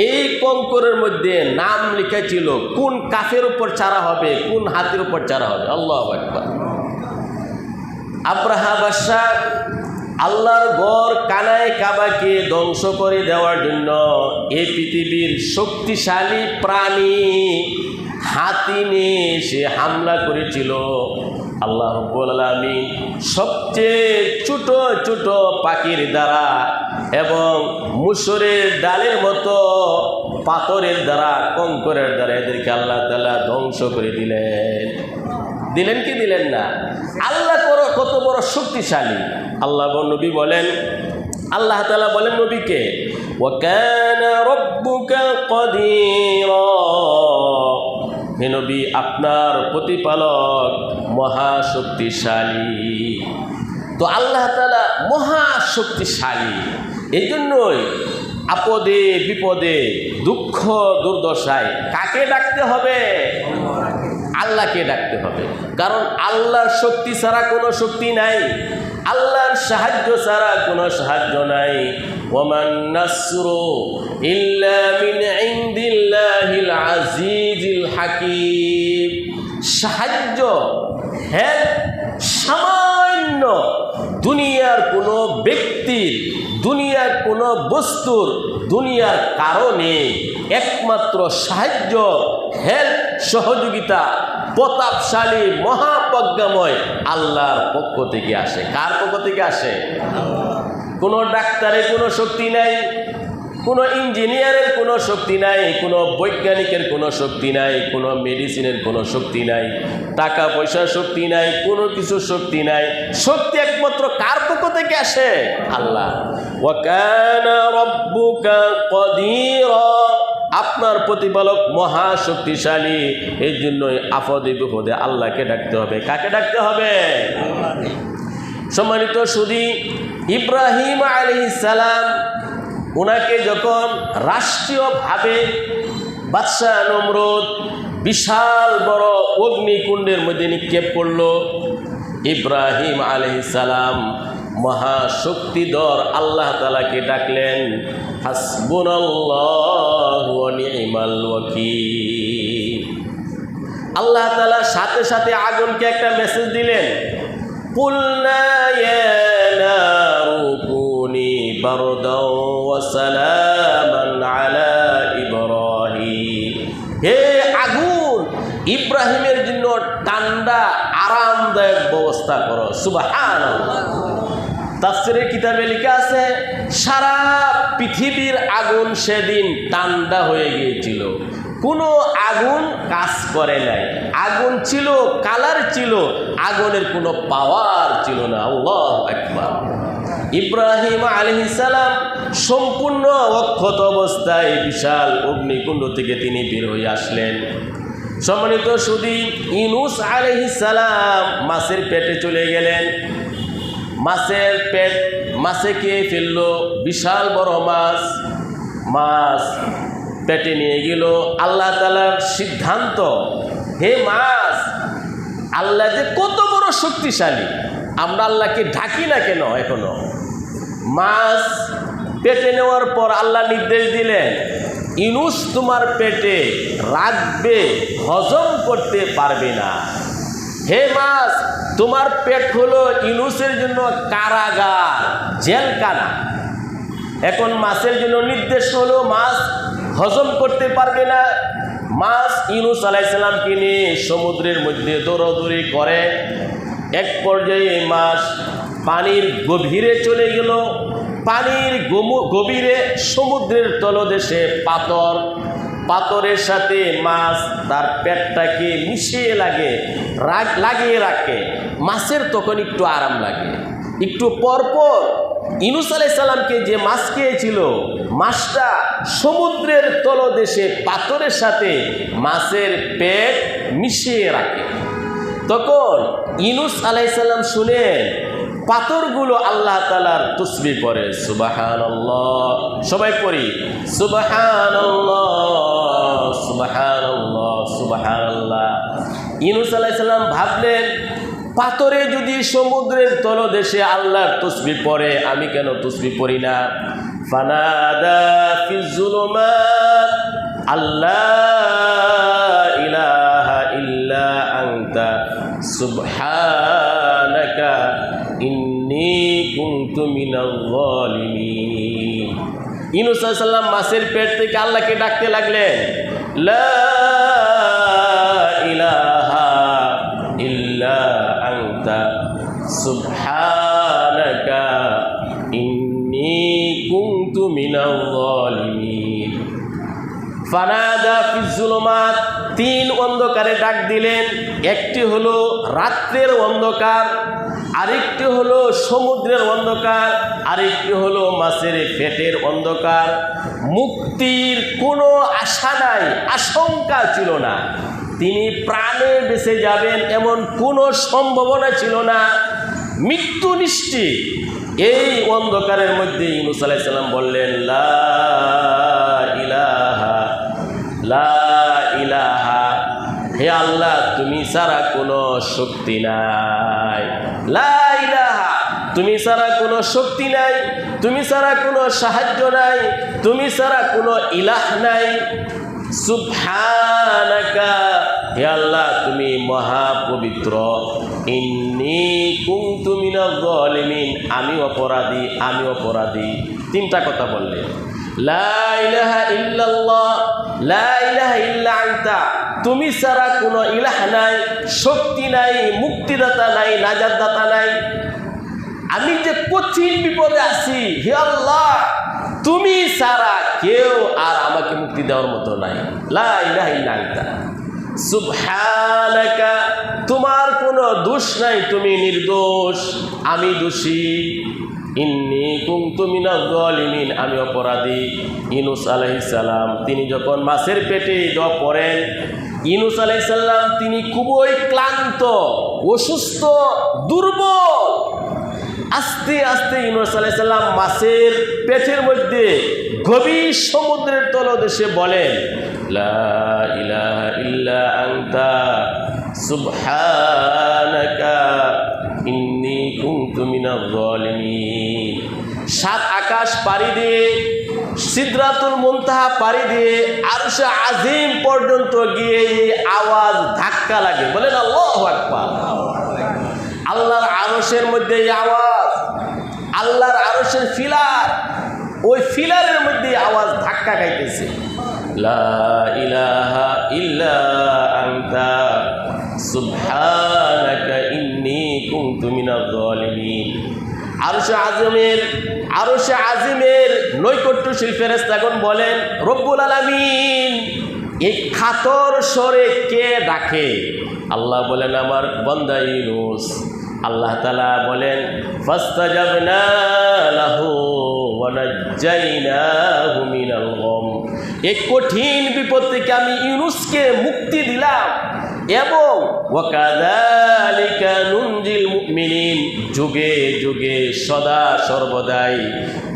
এই কঙ্করের মধ্যে নাম লেখা ছিল কোন কাফের উপর চারা হবে, কোন হাতির উপর চারা হবে। আল্লাহু আকবার। আব্রাহা বাদশাহ আল্লাহর ঘর কাবাকে ধ্বংস করে দেওয়ার জন্য এই পৃথিবীর শক্তিশালী প্রাণী হাতি নিয়ে সে হামলা করেছিল। আল্লাহ রাব্বুল আলামিন সবচেয়ে ছোট ছোট পাখির দ্বারা এবং মুসুরের ডালের মতো পাথরের দ্বারা, কঙ্করের দ্বারা এদেরকে আল্লাহ তাআলা ধ্বংস করে দিলেন। দিলেন কি দিলেন না? আল্লাহ কত বড় শক্তিশালী। আল্লাহ নবী বলেন, আল্লাহ তাআলা বলেন নবীকে, ওয়া কানা রাব্বুকা কাদিরা। হে নবী, আপনার প্রতিপালক মহাশক্তিশালী। তো আল্লাহ তাআলা মহাশক্তিশালী, এই জন্যই আপদে বিপদে, দুঃখ দুর্দশায় কাকে ডাকতে হবে? আল্লাহকে ডাকতে হবে, কারণ আল্লাহর শক্তি ছাড়া কোনো শক্তি নাই, আল্লাহর সাহায্য ছাড়া কোনো সাহায্য নাই। ওয়ামান নাসরু ইল্লা মিন ইনদিল্লাহিল আজিজিল হাকীম। সাহায্য হেল্প সামান্য দুনিয়ার কোনো ব্যক্তির, দুনিয়ার কোনো বস্তুর, দুনিয়ার কারণে একমাত্র সাহায্য হেল্প সহযোগিতা প্রতাপশালী মহাপ্রজ্ঞাময় আল্লাহর পক্ষ থেকে আসে। কার পক্ষ থেকে আসে? কোনো ডাক্তারের কোনো শক্তি নাই, কোনো ইঞ্জিনিয়ারের কোনো শক্তি নাই, কোনো বৈজ্ঞানিকের কোনো শক্তি নাই, কোনো মেডিসিনের কোনো শক্তি নাই, টাকা পয়সার শক্তি নাই, কোনো কিছু শক্তি নাই। শক্তি একমাত্র কার পক্ষ থেকে আসে? আল্লাহ। ওয়া কানা রাব্বুকা কাদিরা। আপনার প্রতিপালক মহা শক্তিশালী, এই জন্যই আপদে বিপদে আল্লাহকে ডাকতে হবে। কাকে ডাকতে হবে? সম্মানিত সুধী, ইব্রাহিম আলাইহিস সালাম ওনাকে যখন রাষ্ট্রীয়ভাবে বাদশাহ নমরুদ বিশাল বড় অগ্নিকুণ্ডের মধ্যে নিক্ষেপ করল, ইব্রাহিম আলাইহিস সালাম মহাশক্তিধর আল্লাহ তাআলাকে ডাকলেন, হাসবুনাল্লাহু ওয়া নি'মাল ওয়াকিল। আল্লাহ তাআলা সাথে সাথে আগুনকে একটা মেসেজ দিলেন, কুলনা ইয়া নারু কুনি বারদাও ওয়া সালামান আলা ইব্রাহিম। হে আগুন, ইব্রাহিমের জন্য ঠান্ডা আরামদায়ক ব্যবস্থা করো। সুবহানাল্লাহ। তাফসীরের কিতাবে লেখা আছে, সারা পৃথিবীর আগুন সেদিন ঠান্ডা হয়ে গিয়েছিল, কোনো আগুন কাজ করে নাই। আগুন ছিল, কালার ছিল, আগুনের কোনো পাওয়ার ছিল না। আল্লাহু আকবার। ইব্রাহিম আলাইহিস সালাম সম্পূর্ণ অক্ষত অবস্থায় বিশাল অগ্নিকুণ্ড থেকে তিনি বের হয়ে আসলেন। সম্মানিত সুধী, ইউনূস আলাইহিস সালাম মাছের পেটে চলে গেলেন। মাছের পেট, মাছে খেয়ে ফেলল বিশাল বড় মাছ। মাছ পেটে নিয়ে গেল। আল্লাহ তাআলার সিদ্ধান্ত, হে মাছ, আল্লাহ যে কত বড় শক্তিশালী, আমরা আল্লাহকে ঢাকি না কেন এখনো? মাছ পেটে নেওয়ার পর আল্লাহ নির্দেশ দিলেন, ইউনূস তোমার পেটে রাখবে, হজম করতে পারবে না। হে মাছ, তোমার পেট হলো ইউনূসের জন্য কারাগার, জেলখানা। এখন মাছের জন্য নির্দেশ হলো মাছ হজম করতে পারবে না। মাছ ইউনূস আলাইহিস সালামকে নিয়ে সমুদ্রের মধ্যে দৌড়াদৌড়ি করে। এক পর্যায়ে মাছ পানির গভীরে চলে গেল। পানির গভীরে সমুদ্রের তলদেশে পাথর, পাথরের সাথে মাছ তার পেটটাকে মিশিয়ে লাগিয়ে রাখে। মাছের তখন একটু আরাম লাগে। একটু পরপর ইউনূস আলাইহিস সালামকে যে মাছ খেয়েছিল, মাছটা সমুদ্রের তলদেশে পাথরের সাথে মাছের পেট মিশিয়ে রাখে। তখন ইউনূস আলাইহিস সালাম শুনেন পাথরগুলো আল্লাহ তাআলার তাসবিহ পড়ে। সুবহানাল্লাহ। সবাই পড়ি সুবহানাল্লাহ, সুবহানাল্লাহ, সুবহানাল্লাহ। ইউনূস আলাইহিস সালাম ভাবলেন, পাথরে যদি সমুদ্রের তলদেশে আল্লাহর তাসবিহ পড়ে, আমি কেন তাসবিহ পড়ি না? ফানাদা ফিজ যুলুমাত আল্লা ইলাহা ইল্লা আনতা সুবহানাকা ইন্নী কুনতু মিনাল যালিমিন। ইউনূস আলাইহিস সালাম মাছের পেট থেকে আল্লাহকে ডাকতে লাগলেন, লা ইলাহা ইল্লা আনতা সুবহানাকা ইন্নী কুনতু মিনাল যালিমিন। ফানাদা ফিজ যুলুমাত, তিন অন্ধকারে ডাক দিলেন। একটি হলো রাত্রের অন্ধকার, আরেকটি হলো সমুদ্রের অন্ধকার, আরেকটি হলো মাছের পেটের অন্ধকার। মুক্তির কোনো আশা নাই, আশঙ্কা ছিল না। তিনি প্রাণে বেঁচে যাবেন এমন কোনো সম্ভাবনা ছিল না, মৃত্যু নিশ্চিত। এই অন্ধকারের মধ্যে ইউনূস আলাইহিস সালাম বললেন, লা ইলাহা, লা ইলাহা। হে আল্লাহ, তুমি তুমি ছাড়া কোনো শক্তি নাই। লা ইলাহা, তুমি ছাড়া কোনো শক্তি নাই, তুমি ছাড়া কোনো সাহায্য নাই, তুমি ছাড়া কোনো ইলাহ নাই। সুবহানাকা, হে আল্লাহ তুমি মহাপবিত্র। ইন্নী কুনতু মিনাজ জালিমিন, আমি অপরাধী, আমি অপরাধী। তিনটা কথা বললেন, লা ইলাহা ইল্লাল্লাহ, লা ইলাহা ইল্লা আনতা, তুমি ছাড়া কোনো ইলাহ নাই, শক্তি নাই, মুক্তিদাতা নাই, নাজাতদাতা নাই। আমি যে কঠিন বিপদে আছি, হে আল্লাহ তুমি ছাড়া কেউ আর আমাকে মুক্তি দেওয়ার মতো নাই। লা ইলাহা ইল্লা আনতা সুবহানাকা, তোমার কোনো দোষ নাই, তুমি নির্দোষ, আমি দোষী। ইন্নী কুনতু মিনাজ জালিমিন, আমি অপরাধী। ইউনূস আলাইহিস সালাম তিনি যখন মাছের পেটে দোয়া পড়েন, ইউনূস আলাইহিস সালাম তিনি খুবই ক্লান্ত, অসুস্থ, দুর্বল। আস্তে আস্তে ইউনূস আলাইহিস সালাম মাছের পেটের মধ্যে গভীর সমুদ্রের তলদেশে বলেন, লা ইলাহা ইল্লা আনতা সুবহানাকা ইন্নী কুনতু মিনাজ জালিমিন। সাত আকাশ পাড়ি দিয়ে, সিদরাতুল মুনতাহা পাড়ি দিয়ে আরশে আজিম পর্যন্ত গিয়ে এই আওয়াজ ধাক্কা লাগে। বলেন আল্লাহু আকবার। আল্লাহর আরশের মধ্যে এই আওয়াজ, আল্লাহর আরশের ফিলার, ওই ফিলারের মধ্যে আওয়াজ ধাক্কা খাইতেছে, লা ইলাহা ইল্লা আনতা সুবহানাকা ইন্নী কুনতু মিনাজ জালিমিন। আরশে আজিমের নৈকট্যশীল ফেরেশতাগণ বলেন, রব্বুল আলামিন এই খাতর স্বরে কে ডাকে? আল্লাহ বলেন, আমার বান্দা ইউনূস। আল্লাহ তাআলা বলেন, ফাস্তাজাবনা লাহু ওয়া নাজ্জাইনাহু মিনাল গাম। এই কঠিন বিপদ থেকে আমি ইউনূসকে মুক্তি দিলাম, এবং ওয়া কাযালিকা নুনজিল মুমিনিন, যুগে যুগে সদা সর্বদাই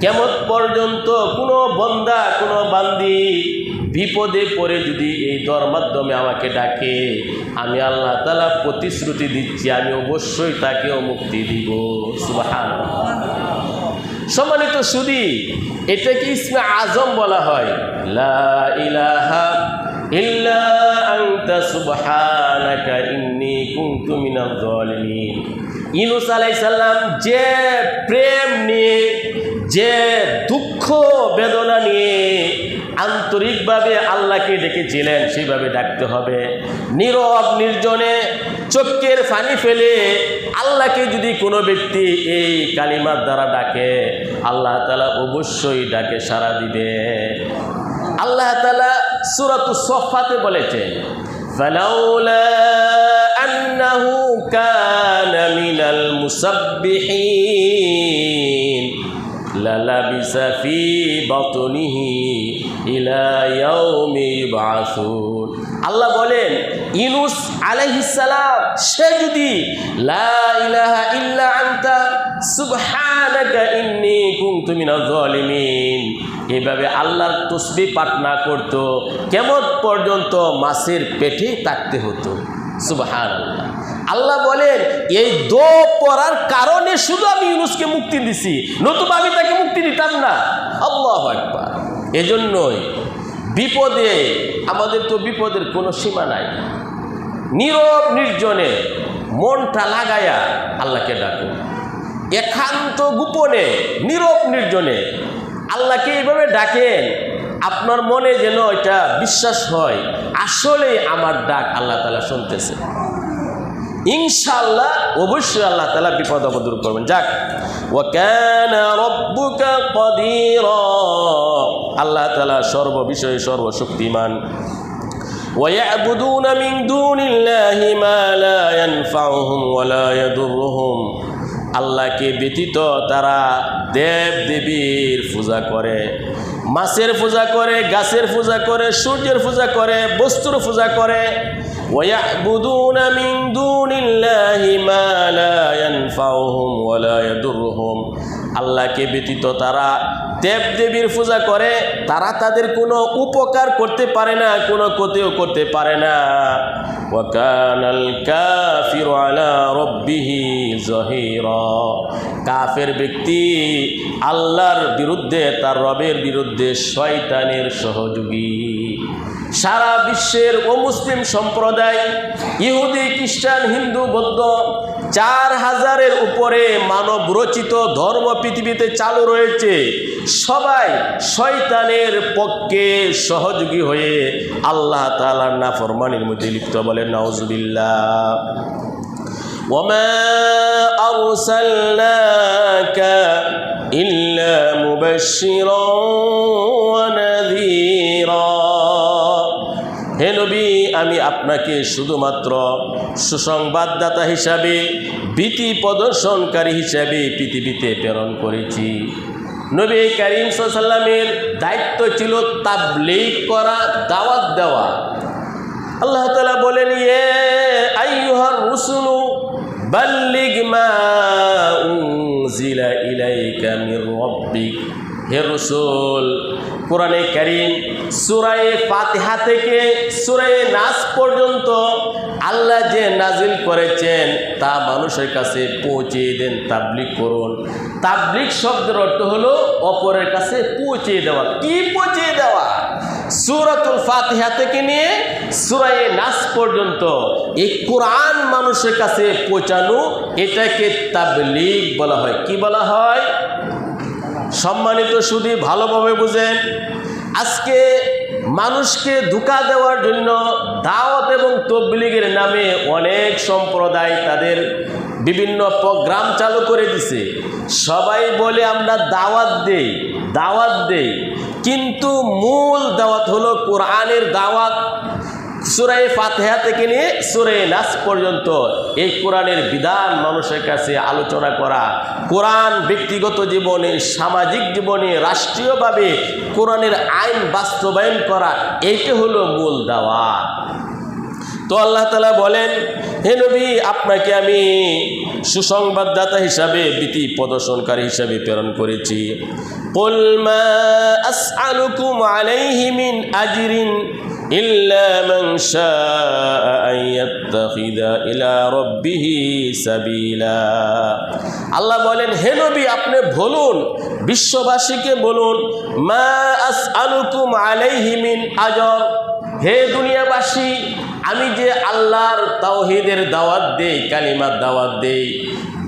কিয়ামত পর্যন্ত কোনো বান্দা, কোনো বান্দি বিপদে পড়ে যদি এই দোয়ার মাধ্যমে আমাকে ডাকে, আমি আল্লাহ তাআলা প্রতিশ্রুতি দিচ্ছি আমি অবশ্যই তাকেও মুক্তি দিব। সুবহানাল্লাহ। সম্মানিত সুধী, এটাকে ইসমে আজম বলা হয়, লা ইলাহা ইল্লা আনতা সুবহানাকা ইন্নী কুনতু মিনাজ জালিমিন। ইউনূস আলাইহিস সালাম যে প্রেম নিয়ে, যে দুঃখ বেদনা নিয়ে আন্তরিকভাবে আল্লাহকে ডেকেছিলেন, সেইভাবে ডাকতে হবে। নীরব নির্জনে চোখের পানি ফেলে আল্লাহকে যদি কোনো ব্যক্তি এই কালিমার দ্বারা ডাকে, আল্লাহ তাআলা অবশ্যই ডাকে সাড়া দিবে। আল্লাহ তাআলা সূরাতুস সফফাতে বলেছেন, ফালাউলা আন্নাহু কানা মিনাল মুসাব্বিহিন লালাবিসা ফি বাতনিহি ইলা ইয়াউমি ইউবআসুন। আল্লাহ বলেন, ইউনূস আলাইহিস সালাম সে যদি লা ইলাহা ইল্লা আনতা সুবহানাকা ইন্নী কুনতু মিনাজ জালিমিন এইভাবে আল্লাহর তাসবিহ পাঠ না করত, কিয়ামত পর্যন্ত মাছের পেটে থাকতে হতো। সুবহানাল্লাহ। আল্লাহ বলেন, এই দোয়া পড়ার কারণে শুধু আমি ইউনূসকে মুক্তি দিছি, নতুবা আমি তাকে মুক্তি দিতাম না। আল্লাহু আকবার। এজন্যই বিপদে, আমাদের তো বিপদের কোনো সীমা নাই, নীরব নির্জনে মনটা লাগায়া আল্লাহকে ডাকুন, একান্ত গোপনে নীরব নির্জনে আল্লাহকে এইভাবে ডাকেন, আপনার মনে যেন এটা বিশ্বাস হয় আসলে আমার ডাক আল্লাহ তাআলা শুনতেছে। ইনশাআল্লাহ অবশ্যই আল্লাহ তাআলা বিপদ আপদ দূর করবেন। যাক, ওয়া কানা রাব্বুকা কাদিরা, আল্লাহ তাআলা সর্ববিষয়ে সর্বশক্তিমান। ওয়া ইয়াবুদুনা মিন দুনিল্লাহি মা লা ইয়ানফাউহুম ওয়া লা ইয়াদুররুহুম, আল্লাহকে ব্যতীত তারা দেব দেবীর পূজা করে, মাছের পূজা করে, গাছের পূজা করে, সূর্যের পূজা করে, বস্তুর পূজা করে। ওয়ায়াবুদুনা মিন দুনিল্লাহি মা লা ইয়ানফাউহুম ওয়া লা ইয়াদুররুহুম, আল্লাহকে ব্যতীত তারা দেবদেবীর পূজা করে, তারা তাদের কোনো উপকার করতে পারে না, কোনো ক্ষতিও করতে পারে না। ওয়া কানাল কাফিরু আলা রাব্বিহি যহিরা, কাফের ব্যক্তি আল্লাহর বিরুদ্ধে, তার রবের বিরুদ্ধে শয়তানের সহযোগী। সারা বিশ্বের অমুসলিম সম্প্রদায়, ইহুদি, খ্রিস্টান, হিন্দু, বৌদ্ধ, 4000-এর উপরে মানব রচিত ধর্ম পৃথিবীতে চালু রয়েছে। সবাই শয়তানের পক্ষে সহযোগী হয়ে আল্লাহ তাআলার নাফরমানির মধ্যে লিপ্ত। বলেন নাউজুবিল্লাহ। ওয়ামা আরসালনাকা ইল্লা মুবাশশিরান ওয়া নাযীরা, হে নবী, আমি আপনাকে শুধুমাত্র সুসংবাদদাতা হিসাবে, ভীতি প্রদর্শনকারী হিসাবে পৃথিবীতে প্রেরণ করেছি। নবী করিম সাল্লাল্লাহু আলাইহি ওয়াসাল্লামের দায়িত্ব ছিল তাবলীগ করা, দাওয়াত দেওয়া। আল্লাহ তাআলা বলেন, ইয়া আইয়ুহার রাসূলু বাল্লিগ মা উনজিলা ইলাইকা মির রাব্বিক, হে রাসূল, কোরআনে কারীম সূরা ফাতিহা থেকে সূরা নাস পর্যন্ত আল্লাহ যে নাজিল করেছেন তা মানুষের কাছে পৌঁছে দেন, তাবলীগ করুন। তাবলীগ শব্দের অর্থ হলো অপরের কাছে পৌঁছে দেওয়া। কি পৌঁছে দেওয়া? সূরাতুল ফাতিহা থেকে নিয়ে সূরা নাস পর্যন্ত এই কোরআন মানুষের কাছে পৌঁছানো, এটাকে তাবলীগ বলা হয়। কি বলা হয়? সম্মানিত সুধী, ভালোভাবে বুঝেন। আজকে মানুষকে ধোঁকা দেওয়ার জন্য দাওয়াত এবং তাবলীগের নামে অনেক সম্প্রদায় তাদের বিভিন্ন প্রোগ্রাম চালু করে দিছে। সবাই বলে আমরা দাওয়াত দেই, দাওয়াত দেই, কিন্তু মূল দাওয়াত হলো কোরআনের দাওয়াত। সূরা ফাতিহা থেকে নিয়ে সূরা নাস পর্যন্ত এই কোরআনের বিধান মানুষের কাছে আলোচনা করা, কোরআন ব্যক্তিগত জীবনে, সামাজিক জীবনে, রাষ্ট্রীয়ভাবে কোরআনের আইন বাস্তবায়ন করা, এইটা হলো মূল দাওয়াত। তো আল্লাহ তাআলা বলেন, হে নবী, আপনাকে আমি সুসংবাদদাতা হিসাবে, ভীতি প্রদর্শনকারী হিসাবে প্রেরণ করেছি। কুল মা আসআলুকুম আলাইহি মিন আজরিন ইল্লা মান শাআ আন ইয়াত্তাখিযা ইলা রাব্বিহি সাবিলা। আল্লাহ বলেন, হে নবী, আপনি বলুন, বিশ্ববাসীকে বলুন, মা আসআলুকুম আলাইহি মিন আজর, হে দুনিয়াবাসী, আমি যে আল্লাহর তাওহীদের দাওয়াত দেই, কালিমার দাওয়াত দেই,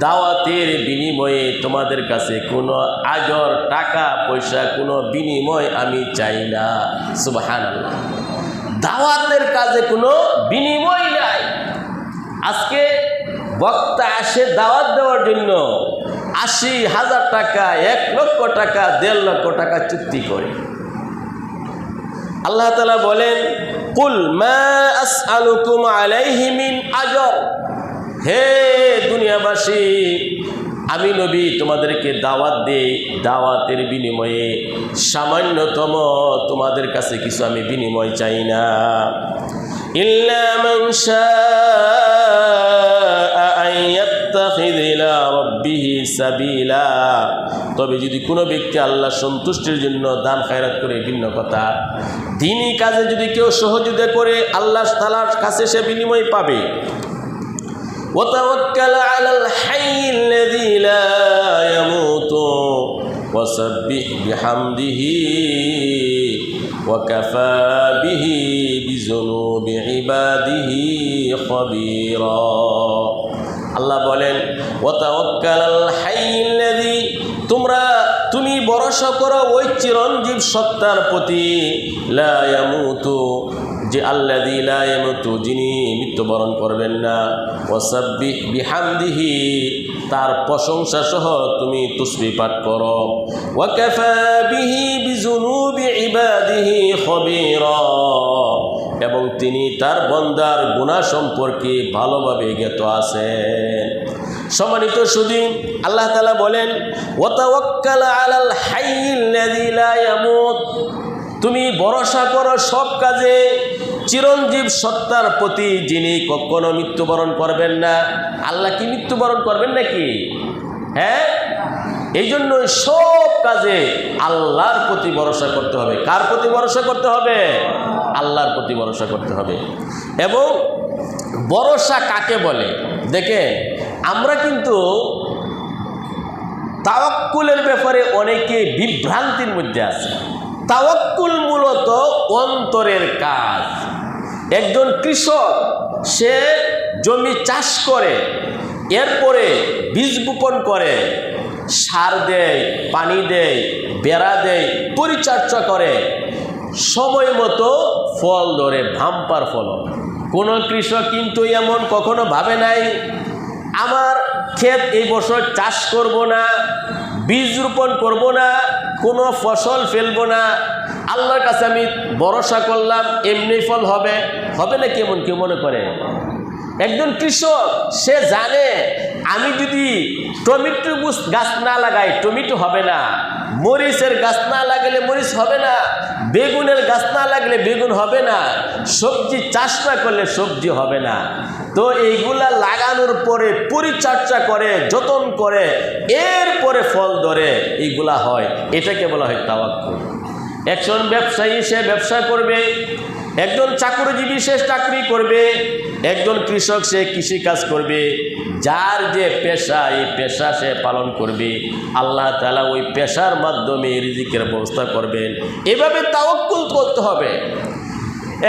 দাওয়াতের বিনিময়ে তোমাদের কাছে কোনো আজর, টাকা পয়সা, কোনো বিনিময় আমি চাই না। সুবহানাল্লাহ। দাওয়াতের কাজে কোনো বিনিময় নাই। আজকে বক্তা আসে দাওয়াত দেওয়ার জন্য 80,000 টাকা, 1 লক্ষ টাকা, 1.5 লক্ষ টাকা চুক্তি করে। আল্লাহ তাআলা বলেন, কুল মা আসআলুকুম আলাইহি মিন আজর, হে দুনিয়াবাসী, আমি নবী তোমাদেরকে দাওয়াত দেই, দাওয়াতের বিনিময়ে সামান্যতম তোমাদের কাছে কিছু আমি বিনিময় চাই না। ইল্লা মান শাআ আন ইয়াত্তাখিয ইলা রাব্বিহি সাবিলা, তবে যদি কোনো ব্যক্তি আল্লাহ সন্তুষ্টির জন্য দান খায়রাত করে, ভিন্ন কথা, দ্বীনি কাজে যদি কেউ সহযোগিতা করে, আল্লাহ তাআলার কাছে সে বিনিময় পাবে। وتوكل على الحي الذي لا يموت وسبح بحمده وكفى به بذنوب عباده خبيرا। আল্লাহ বলেন, وتوكل على الحي الذي, তুমি ভরসা করো ওই চিরঞ্জীব সত্তার প্রতি, লা ইয়ামুতু, যে আল্লাযী লা ইয়ামুতু, যিনি মৃত্যুবরণ করবেন না, ওয়াসাব্বিহ বিহামদিহি, তার প্রশংসা সহ তুমি তাসবিহ পাঠ করো, ওয়া কাফা বিহি বিযুনুবি ইবাদিহি খবীরা, এবং তিনি তার বান্দার গুনাহ সম্পর্কে ভালোভাবে জ্ঞাত আছেন। সম্মানিত সুধী, আল্লাহ তাআলা বলেন, ওয়া তাওয়াক্কাল আলাল হাইয়্যিল্লাযী লা ইয়ামুত, তুমি ভরসা করো সব কাজে চিরঞ্জীব সত্তার প্রতি, যিনি কখনো মৃত্যুবরণ করবেন না। আল্লাহ কি মৃত্যুবরণ করবেন নাকি? হ্যাঁ, এই জন্য সব কাজে আল্লাহর প্রতি ভরসা করতে হবে। কার প্রতি ভরসা করতে হবে? আল্লাহর প্রতি ভরসা করতে হবে। এবং ভরসা কাকে বলে? দেখেন, আমরা কিন্তু তাওয়াক্কুলের ব্যাপারে অনেকে বিভ্রান্তির মধ্যে আছে। তাওয়াক্কুল মূলত অন্তরের কাজ। একজন কৃষক, সে জমি চাষ করে, এরপরে বীজ বপন করে, সার দেয়, পানি দেয়, বেড়া দেয়, পরিচর্যা করে, সময় মতো ফল ধরে, ভাম্পার ফলন। কোনো কৃষক কিন্তু এমন কখনো ভাবে নাই আমার ক্ষেত এই বছর চাষ করব না, বীজ রোপণ করব না, কোনো ফসল ফেলবো না, আল্লাহর কাছে আমি ভরসা করলাম এমনি ফল হবে। হবে না কেমন কেউ মনে করে? একজন কৃষক, সে জানে আমি যদি টমেটো গাছ না লাগাই টমেটো হবে না, মরিচের গাছ না লাগালে মরিচ হবে না, বেগুনের গাছ না লাগলে বেগুন হবে না, সবজি চাষ না করলে সবজি হবে না। তো এইগুলা লাগানোর পরে পরিচর্যা করে, যত্ন করে, এরপরে ফল ধরে, এইগুলা হয়। এটাকে বলা হয় তাওয়াক্কুল। একজন ব্যবসায়ী, সে ব্যবসা করবে, একজন চাকরিজীবী, সে চাকরি করবে, একজন কৃষক, সে কৃষিকাজ করবে। যার যে পেশা, এই পেশা সে পালন করবে। আল্লাহ তাআলা ওই পেশার মাধ্যমে রিজিকের ব্যবস্থা করবেন। এভাবে তাওয়াক্কুল করতে হবে।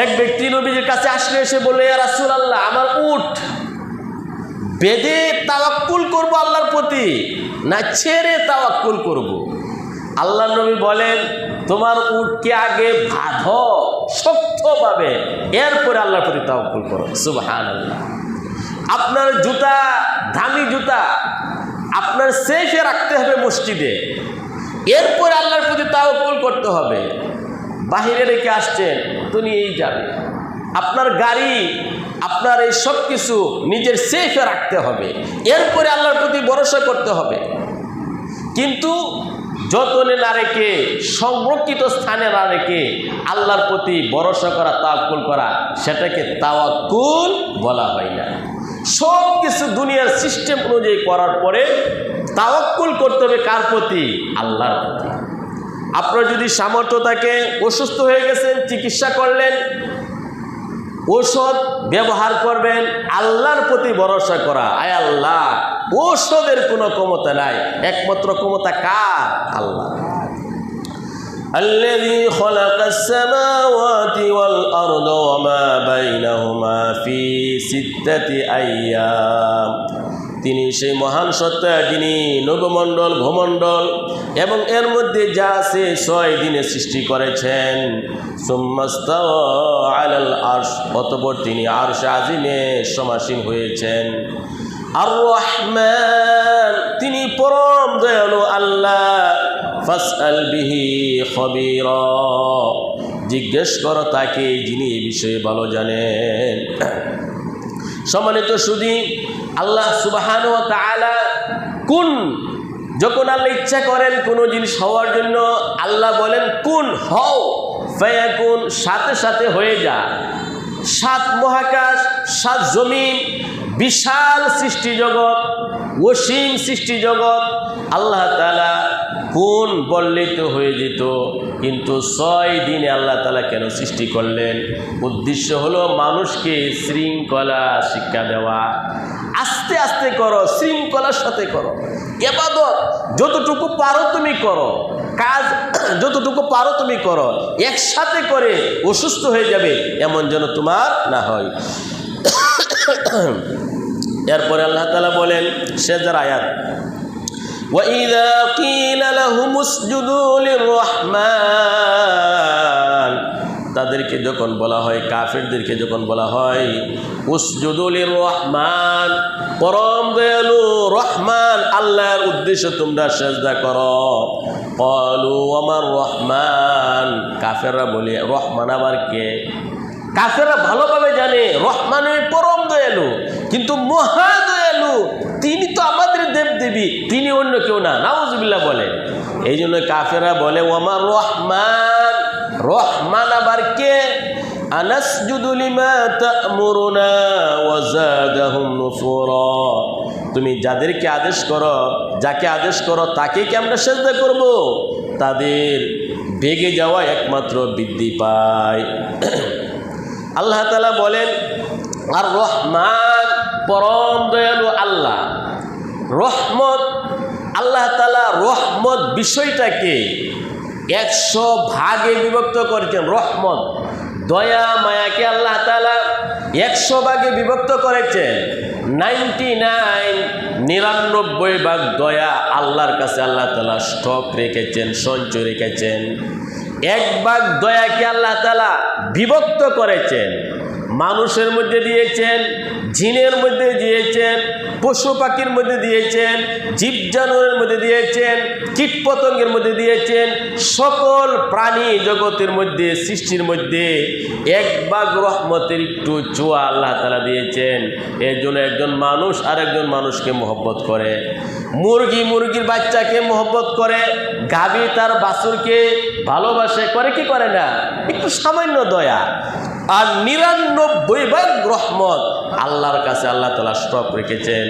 এক ব্যক্তি নবীজির কাছে আসলে এসে বলে, ইয়া রাসূলুল্লাহ, আমার উট বেঁধে তাওয়াক্কুল করব আল্লাহর প্রতি, না ছেড়ে তাওয়াক্কুল করব? আল্লাহ নবী বলেন, তোমার উটকে আগে বাঁধো শক্তভাবে, এরপরে আল্লাহর প্রতি তাওয়াক্কুল করো। সুবহানাল্লাহ। আপনার জুতা, দামি জুতা আপনার সেফে রাখতে হবে মসজিদে, এরপরে আল্লাহর প্রতি তাওয়াক্কুল করতে হবে। বাহিরে রেখে আসছেন তো নিয়েই যাবে। আপনার গাড়ি, আপনার এই সব কিছু নিজের সেফে রাখতে হবে, এরপরে আল্লাহর প্রতি ভরসা করতে হবে। কিন্তু যতনে না রেখে, সংরক্ষিত স্থানে না রেখে আল্লাহর প্রতি ভরসা করা, তাওয়াক্কুল করা, সেটাকে তাওয়াক্কুল বলা হয় না। সব কিছু দুনিয়ার সিস্টেম অনুযায়ী করার পরে তাওয়াক্কুল করতে হবে কার প্রতি? আল্লাহর প্রতি। আপনার যদি সামর্থ্য থাকে, অসুস্থ হয়ে গেছেন, চিকিৎসা করলেন, ঔষধ ব্যবহার করবেন, আল্লাহর প্রতি ভরসা করা। আয় আল্লাহ, ঔষধের কোনো ক্ষমতা নাই, একমাত্র ক্ষমতা কার? আল্লাহ। الذي خلق السماوات والأرض وما بينهما في 6 أيام। তিনি সেই মহান সত্তা, যিনি নবমণ্ডল, ভূমণ্ডল এবং এর মধ্যে যা আছে 6 দিনে সৃষ্টি করেছেন। সুম্মাস্তাওয়া আলাল আরশ, অতঃপর তিনি আরশ আজিমে সমাসীন হয়েছেন। আর রহমান, তিনি পরম দয়ালু আল্লাহ। ফাসআল বিহি খবীরা, জিজ্ঞেস করো তাকে, যিনি এই বিষয়ে ভালো জানেন। সম্মানিত সুধী, আল্লাহ সুবহানাহু ওয়া তাআলা কুন, যখন আল্লাহ ইচ্ছা করেন কোনো জিনিস হওয়ার জন্য, আল্লাহ বলেন কুন, হও, ফায়াকুন, সাথে সাথে হয়ে যা। 7 মহাকাশ, 7 জমিন, বিশাল সৃষ্টি জগৎ, অসীম সৃষ্টি জগৎ, আল্লাহ তাআলা কোন বললেই তো হয়ে যেত। কিন্তু 6 দিনে আল্লাহ তাআলা কেন সৃষ্টি করলেন? উদ্দেশ্য হলো মানুষকে শৃঙ্খলা শিক্ষা দেওয়া। আস্তে আস্তে করো, শৃঙ্খলার সাথে করো। ইবাদত যতটুকু পারো তুমি করো, কাজ যতটুকু পারো তুমি করো। একসাথে করে অসুস্থ হয়ে যাবে এমন যেন তোমার না হয়। এরপরে আল্লাহ তাআলা বলেন, সেজদার আয়াত, وَإِذَا قِيلَ لَهُمُ اسْجُدُوا لِلرَّحْمَنِ, তাদেরকে যখন বলা হয়, কাফেরদেরকে যখন বলা হয় উসজুদু লির-রহমান, পরম দয়ালু রহমান আল্লাহর উদ্দেশ্যে তোমরা সেজদা করো। ক্বালু ওয়ামার রহমান, কাফেররা বলে রহমান আবার কে? কাফেররা ভালোভাবে জানে রহমানের পরম দয়ালু, কিন্তু মহা দয়ালু তিনি তো আমাদের দেবদেবী, তিনি অন্য কেউ না, নাউজুবিল্লাহ বলে। এই জন্য কাফেররা বলে ওয়ামার রহমান, রহমান আবার কে? আনাসজুদু লিমা তা'মুরুনা ওয়া যাদাহুম নুফুরা, তুমি যাদেরকে আদেশ করো, যাকে আদেশ করো তাকে কি আমরা সেজদা করব? তাদের বেগে যাওয়া একমাত্র বৃদ্ধি পায়। আল্লাহ তাআলা বলেন, আর রহমান পরম দয়ালু আল্লাহ। রহমত, আল্লাহ তাআলা রহমত বিষয়টাকে 100 ভাগে বিভক্ত করেছেন। রহমত, দয়া মায়াকে আল্লাহ তাআলা 100 ভাগে বিভক্ত করেছেন। 99 ভাগ দয়া আল্লাহর কাছে আল্লাহ তাআলা স্টক রেখেছেন, সঞ্চয় রেখেছেন। 1 ভাগ দয়াকে আল্লাহ তাআলা বিভক্ত করেছেন, মানুষের মধ্যে দিয়েছেন, জিনের মধ্যে দিয়েছেন, পশু পাখির মধ্যে দিয়েছেন, জীব জানোয়ারের মধ্যে দিয়েছেন, কীটপতঙ্গের মধ্যে দিয়েছেন, সকল প্রাণী জগতের মধ্যে, সৃষ্টির মধ্যে 1 ভাগ রহমতের একটু চোয়া আল্লাহ তাআলা দিয়েছেন। এর জন্য একজন মানুষ আর একজন মানুষকে মহব্বত করে, মুরগি মুরগির বাচ্চাকে মহব্বত করে, গাভী তার বাছুরকে ভালোবাসে, করে কি করে না? একটু সামান্য দয়া। আর 99 ভাগ রহমত আল্লাহর কাছে আল্লাহ তাআলা স্টক রেখেছেন।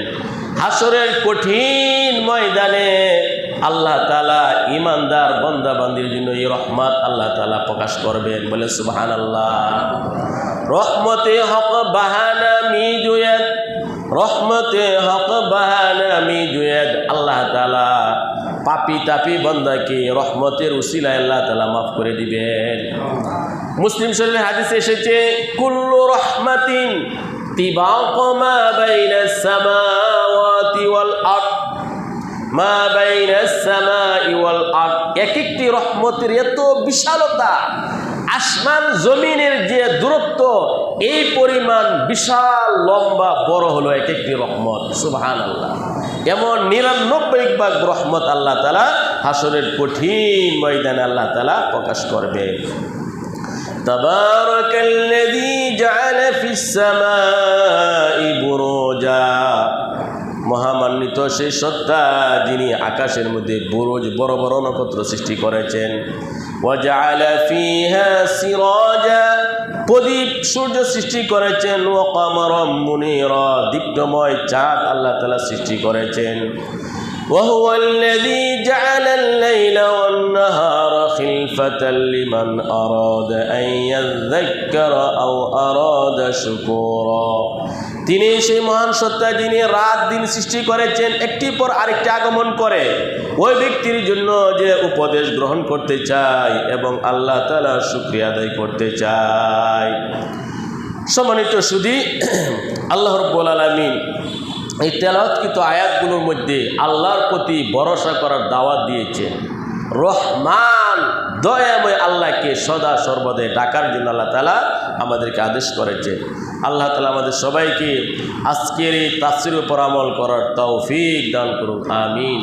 হাসরের কঠিন ময়দানে আল্লাহ তাআলা ইমানদার বান্দা বান্দির জন্য এই রহমত আল্লাহ তাআলা প্রকাশ করবেন। বলে সুবহানাল্লাহ। রহমতে হক বাহানা মিজুয়াদ, রহমতে হক বাহানা মিজুয়াদ। আল্লাহ তাআলা পাপি তাপি বান্দাকে রহমতের উসিলায় আল্লাহ তাআলা মাফ করে দিবেন। মুসলিম শরীফের হাদিসে এসেছে, কুল্লু রহমাতিন তিবাক মা বাইনাস সামাওয়াতি ওয়াল আরদ, মা বাইনাস সামাই ওয়াল আরদ। এক একটি রহমতের এত বিশালতা, আসমান জমিনের যে দূরত্ব, এই পরিমাণ বিশাল লম্বা বড় হলো এক একটি রহমত। সুবহানাল্লাহ। এমন 99 ভাগ রহমত আল্লাহ তাআলা হাসরের কঠিন ময়দানে আল্লাহ তাআলা প্রকাশ করবে। তাবারাকাল্লাযী জাআলা ফিস সামাই বুরুজা, মহামান্বিত সেই সত্তা যিনি আকাশের মধ্যে বুরুজ বড় বড় নক্ষত্র সৃষ্টি করেছেন। ওয়া জাআলা ফিহা সিরাজা, প্রদীপ সূর্য সৃষ্টি করেছেন। ওয়া কামারাম মুনীরা, দীপ্তময় চাঁদ আল্লাহ তাআলা সৃষ্টি করেছেন। وهو الذي جعل الليل والنهار خلفة لمن أراد أن يذكر أو أراد شكورا। তিনি সেই মহান সত্তা যিনি রাত দিন সৃষ্টি করেছেন, একটি পর আরেকটি আগমন করে ওই ব্যক্তির জন্য যে উপদেশ গ্রহণ করতে চায় এবং আল্লাহ তাআলার শুকরিয়া আদায় করতে চায়। সম্মানিত সুধী, আল্লাহ রাব্বুল আলামিন এই তেলাওয়াতকৃত আয়াতগুলোর মধ্যে আল্লাহর প্রতি ভরসা করার দাওয়াত দিয়েছেন। রহমান দয়াময় আল্লাহকে সদা সর্বদাই ডাকার জন্য আল্লাহ তাআলা আমাদেরকে আদেশ করেছেন। আল্লাহ তাআলা আমাদের সবাইকে আজকের এই তাফসীরের উপর আমল করার তৌফিক দান করুন। আমিন।